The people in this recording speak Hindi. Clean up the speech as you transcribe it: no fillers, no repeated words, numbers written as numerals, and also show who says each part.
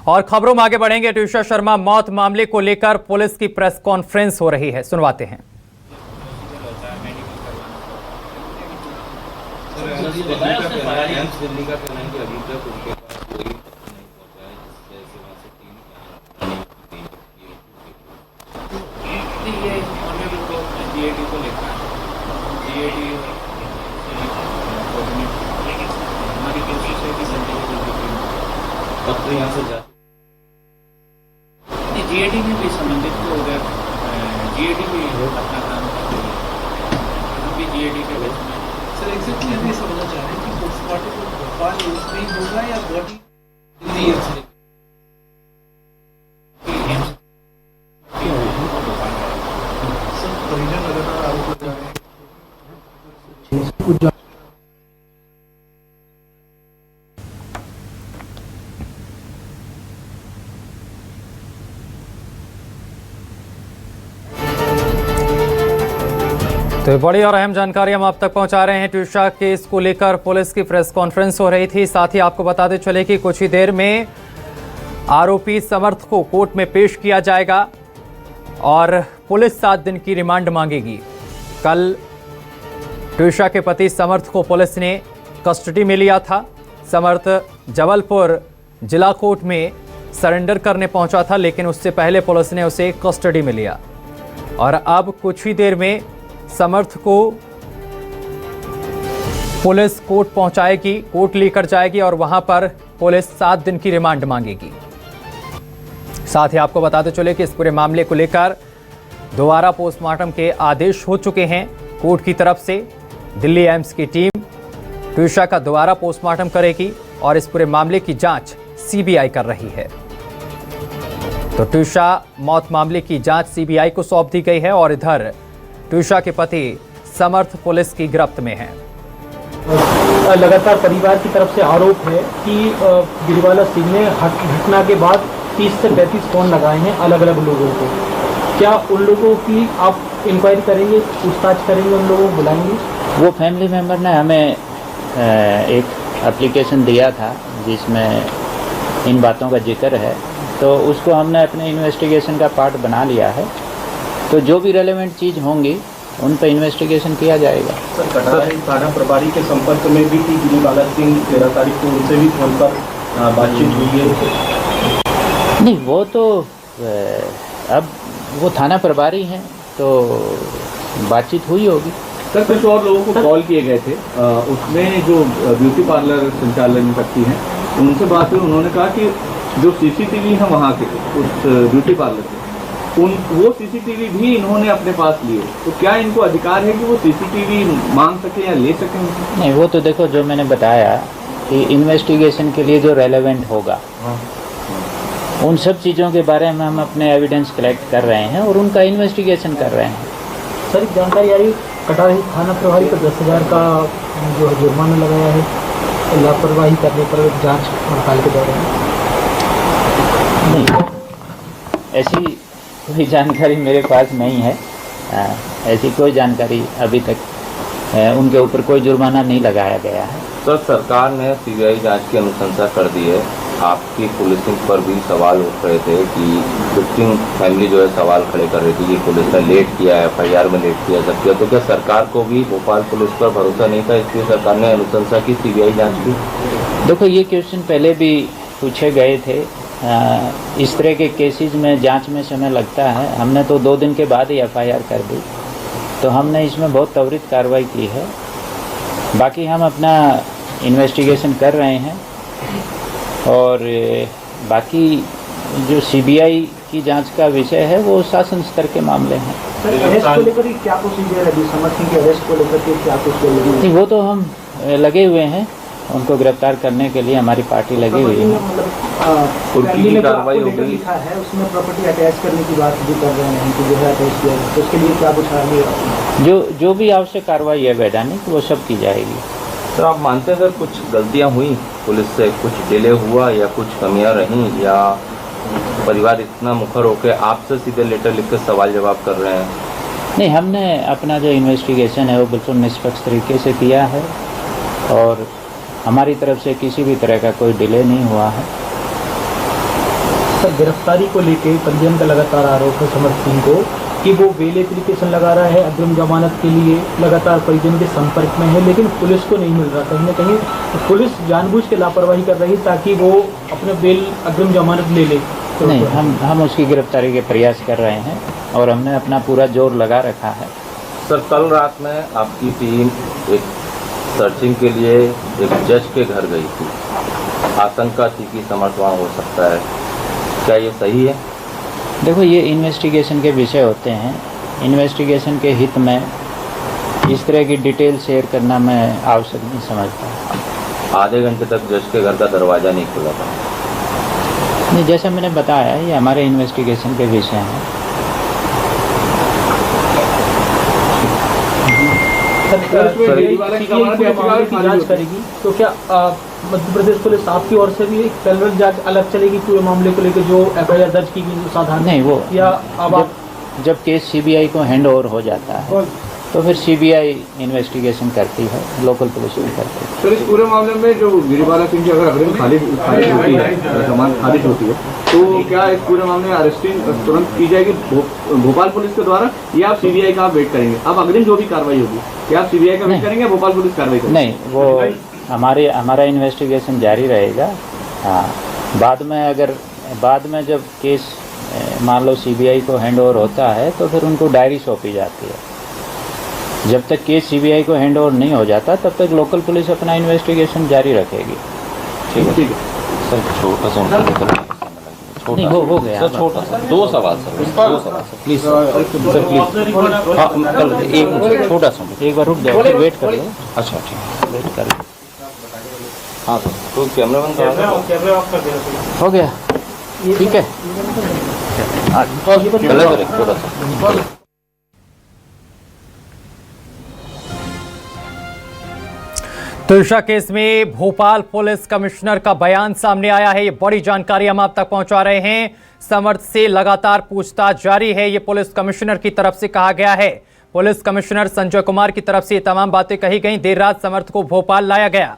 Speaker 1: और खबरों में आगे बढ़ेंगे। ट्यूषा शर्मा मौत मामले को लेकर पुलिस की प्रेस कॉन्फ्रेंस हो रही है, सुनवाते हैं।
Speaker 2: जीएडी में भी संबंधित तो उधर जीएडी भी अपना काम कर रही है, अभी जीएडी के बीच में
Speaker 3: सर एग्जैक्टली हम ये समझना चाह रहे हैं कि पोस्टमार्टम भोपाल में होगा या बॉडी दिल्ली एम्स में? सर परिजन लगातार आरोप लगा रहे हैं।
Speaker 1: तो बड़ी और अहम जानकारी हम आप तक पहुंचा रहे हैं। ट्यूषा केस को लेकर पुलिस की प्रेस कॉन्फ्रेंस हो रही थी। साथ ही आपको बताते चले कि कुछ ही देर में आरोपी समर्थ को कोर्ट में पेश किया जाएगा और पुलिस 7 दिन की रिमांड मांगेगी। कल ट्यूषा के पति समर्थ को पुलिस ने कस्टडी में लिया था। समर्थ जबलपुर जिला कोर्ट में सरेंडर करने पहुंचा था, लेकिन उससे पहले पुलिस ने उसे कस्टडी में लिया और अब कुछ ही देर में समर्थ को पुलिस कोर्ट पहुंचाएगी, कोर्ट लेकर जाएगी और वहां पर पुलिस 7 दिन की रिमांड मांगेगी। साथ ही आपको बताते चले कि इस पूरे मामले को लेकर दोबारा पोस्टमार्टम के आदेश हो चुके हैं कोर्ट की तरफ से। दिल्ली एम्स की टीम ट्यूषा का दोबारा पोस्टमार्टम करेगी और इस पूरे मामले की जांच सीबीआई कर रही है। तो ट्यूषा मौत मामले की जांच सीबीआई को सौंप दी गई है और इधर ट्यूषा के पति समर्थ पुलिस की गिरफ्त में हैं।
Speaker 4: लगातार परिवार की तरफ से आरोप है कि गिरिवाला सिंह ने घटना के बाद 30 से 35 फोन लगाए हैं अलग अलग लोगों को। क्या उन लोगों की आप इंक्वायरी करेंगे, पूछताछ करेंगे, उन लोगों को बुलाएंगे?
Speaker 2: वो फैमिली मेम्बर ने हमें एक एप्लीकेशन दिया था जिसमें इन बातों का जिक्र है, तो उसको हमने अपने इन्वेस्टिगेशन का पार्ट बना लिया है। तो जो भी रेलेवेंट चीज़ होंगी उन पर इन्वेस्टिगेशन किया जाएगा।
Speaker 5: सर कटारी थाना प्रभारी के संपर्क में भी थी गिरिवाला सिंह, 13 तारीख को उनसे भी फोन पर बातचीत हुई है?
Speaker 2: नहीं, वो तो अब वो थाना प्रभारी हैं तो बातचीत हुई होगी।
Speaker 5: सर कुछ और लोगों को कॉल किए गए थे, उसमें जो ब्यूटी पार्लर संचालन करती हैं उनसे बात हुई। उन्होंने कहा कि जो सीसीटीवी है वहाँ के उस ब्यूटी पार्लर के वो सीसीटीवी भी इन्होंने अपने पास लिए, तो क्या इनको अधिकार है कि वो सीसीटीवी मांग सके या ले सके?
Speaker 2: नहीं, वो तो देखो जो मैंने बताया कि इन्वेस्टिगेशन के लिए जो रेलेवेंट होगा उन सब चीज़ों के बारे में हम अपने एविडेंस कलेक्ट कर रहे हैं और उनका इन्वेस्टिगेशन कर रहे हैं।
Speaker 4: सर जानकारी आ रही कटारी थाना प्रभारी पर 10,000 का जो जुर्माना लगाया है लापरवाही करने पर जांच पड़ताल के दौरान।
Speaker 2: नहीं, ऐसी कोई जानकारी मेरे पास नहीं है। ऐसी कोई जानकारी अभी तक उनके ऊपर कोई जुर्माना नहीं लगाया गया है।
Speaker 6: सर सरकार ने सीबीआई जांच की अनुशंसा कर दी है। आपकी पुलिसिंग पर भी सवाल उठ रहे थे कि विक्टिम फैमिली जो है सवाल खड़े कर रही थी कि पुलिस ने लेट किया है, एफआईआर में लेट किया सब किया, तो क्या सरकार को भी भोपाल पुलिस पर भरोसा नहीं था इसलिए सरकार ने अनुशंसा की सीबीआई जांच की?
Speaker 2: देखो ये क्वेश्चन पहले भी पूछे गए थे। इस तरह के केसेस में जांच में समय लगता है। हमने तो 2 दिन के बाद ही एफआईआर कर दी, तो हमने इसमें बहुत त्वरित कार्रवाई की है। बाकी हम अपना इन्वेस्टिगेशन कर रहे हैं और बाकी जो सीबीआई की जांच का विषय है वो शासन स्तर के मामले हैं।
Speaker 4: अरेस्ट को लेकर क्या प्रोसीजर है? समर्थ सिंह के अरेस्ट को लेकर के क्या प्रोसीजर है?
Speaker 2: नहीं, वो तो हम लगे हुए हैं, उनको गिरफ्तार करने के लिए हमारी पार्टी लगी हुई है।
Speaker 5: मतलब कार्रवाई होगी
Speaker 4: लिखा है उसमें प्रॉपर्टी अटैच करने की बात भी कर रहे हैं कि जो है अटैच किया है, तो उसके लिए क्या कुछ है?
Speaker 2: जो भी आवश्यक कार्रवाई है वैधानिक वो सब की जाएगी।
Speaker 6: सर आप मानते हैं सर कुछ गलतियां हुई पुलिस से, कुछ डिले हुआ या कुछ कमियां रहीं, या परिवार इतना मुखर होकर आपसे सीधे लेटर लिख कर सवाल जवाब कर रहे हैं?
Speaker 2: नहीं, हमने अपना जो इन्वेस्टिगेशन है वो बिल्कुल निष्पक्ष तरीके से किया है और हमारी तरफ से किसी भी तरह का कोई डिले नहीं हुआ है।
Speaker 4: सर, गिरफ्तारी को लेके पंजीयन का लगातार आरोप है समर्थ सिंह को कि वो बेल एप्लीकेशन लगा रहा है अग्रिम जमानत के लिए, लगातार परिजन के संपर्क में है, लेकिन पुलिस को नहीं मिल रहा। कहीं ना कहीं पुलिस जानबूझ के लापरवाही कर रही ताकि वो अपने बेल अग्रिम जमानत ले ले। तो
Speaker 2: नहीं, हम उसकी गिरफ्तारी के प्रयास कर रहे हैं और हमने अपना पूरा जोर लगा रखा है।
Speaker 6: सर, कल रात में आपकी टीम एक सर्चिंग के लिए एक जज के घर गई थी। आशंका थी कि समर्थ वहाँ हो सकता है, क्या ये सही है?
Speaker 2: देखो, ये इन्वेस्टिगेशन के विषय होते हैं। इन्वेस्टिगेशन के हित में इस तरह की डिटेल शेयर करना मैं आवश्यक नहीं समझता।
Speaker 6: आधे घंटे तक जज के घर का दरवाज़ा नहीं खुला था।
Speaker 2: नहीं, जैसा मैंने बताया, ये हमारे इन्वेस्टिगेशन के विषय हैं।
Speaker 4: जांच करेगी तो क्या मध्य प्रदेश पुलिस आपकी ओर से भी एक पैरेलल जांच अलग चलेगी पूरे मामले को लेकर, जो एफआईआर दर्ज की गई साधारण?
Speaker 2: नहीं, वो
Speaker 4: या अब
Speaker 2: जब केस सीबीआई को हैंड ओवर हो जाता है तो फिर सीबीआई इन्वेस्टिगेशन करती है, लोकल पुलिस नहीं करती।
Speaker 5: सर, इस पूरे मामले में जो गिरिबाला सिंह की अगर अग्रिम खारिज होती है, जमानत खारिज होती है, तो क्या इस पूरे मामले में अरेस्टिंग तुरंत की जाएगी भोपाल पुलिस के द्वारा, या आप सीबीआई का आप वेट करेंगे? अब अग्रिम जो भी कार्रवाई होगी, क्या आप सीबीआई का वेट करेंगे या भोपाल पुलिस कार्रवाई करेंगे?
Speaker 2: नहीं, वो हमारा इन्वेस्टिगेशन जारी रहेगा। हाँ, बाद में जब केस मान लो सीबीआई को हैंड ओवर होता है तो फिर उनको डायरी सौंपी जाती है। जब तक केस सीबीआई को हैंड ओवर नहीं हो जाता तब तक लोकल पुलिस अपना इन्वेस्टिगेशन जारी रखेगी। ठीक है
Speaker 6: सर, छोटा सा
Speaker 2: नहीं, हो गया
Speaker 6: सर, छोटा सा दो सवाल सर,
Speaker 2: प्लीज सर, प्लीज। हाँ, एक मिनट, छोटा सा एक बार रुक जाओ, फिर वेट कर लो।
Speaker 6: अच्छा ठीक है,
Speaker 2: वेट कर लो।
Speaker 6: हाँ सर, तो कैमरा बंद करा
Speaker 2: हो गया, ठीक है।
Speaker 6: चले सर, छोटा सा।
Speaker 1: तुषा केस में भोपाल पुलिस कमिश्नर का बयान सामने आया है। ये बड़ी जानकारी हम आप तक पहुंचा रहे हैं। समर्थ से लगातार पूछताछ जारी है, ये पुलिस कमिश्नर की तरफ से कहा गया है। पुलिस कमिश्नर संजय कुमार की तरफ से ये तमाम बातें कही गई। देर रात समर्थ को भोपाल लाया गया।